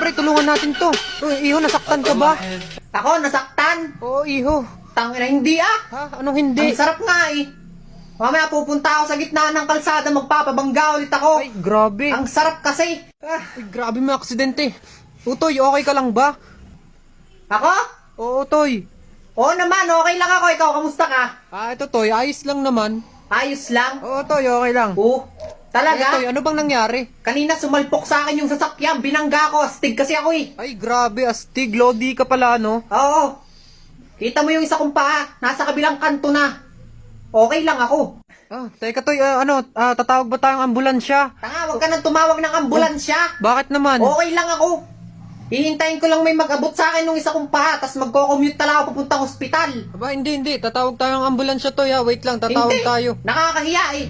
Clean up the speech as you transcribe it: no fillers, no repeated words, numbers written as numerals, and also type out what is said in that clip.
pre, tulungan natin to. Uy, iho, nasaktan ka ba? Ako, nasaktan. Oo, iho. Tangina, hindi ah. Ha? Anong hindi? Ang sarap nga eh. Mamaya pupunta ako sa gitna ng kalsada, magpapabangga ulit ako. Ay, grabe. Ang sarap kasi. Ay, grabe may aksidente. Utoy, okay ka lang ba? Ako? Oo, Toy. Oo naman, okay lang ako. Ikaw, kamusta ka? Ito, Toy, ayos lang naman. Ayos lang. Oo, Toy, okay lang. Oo. Talaga? Toy, ano bang nangyari? Kanina sumalpok sa akin yung sasakyan. Binangga ko. Astig kasi ako eh. Ay, grabe, astig. Lodi ka pala, no? Oo. Kita mo yung isa kong paa. Nasa kabilang kanto na. Okay lang ako. Teka, Toy, tatawag ba tayong ambulansya? Tanga, wag ka nang tumawag ng ambulansya. Bakit naman? Okay lang ako. Hihintayin ko lang may mag-abot sa akin nung isa kong paa. Tapos magko-commute talaga ako papuntang ospital. Aba, hindi. Tatawag tayong ambulansya, Toy, ha? Wait lang, tatawag Hindi. tayo. Nakakahiya eh.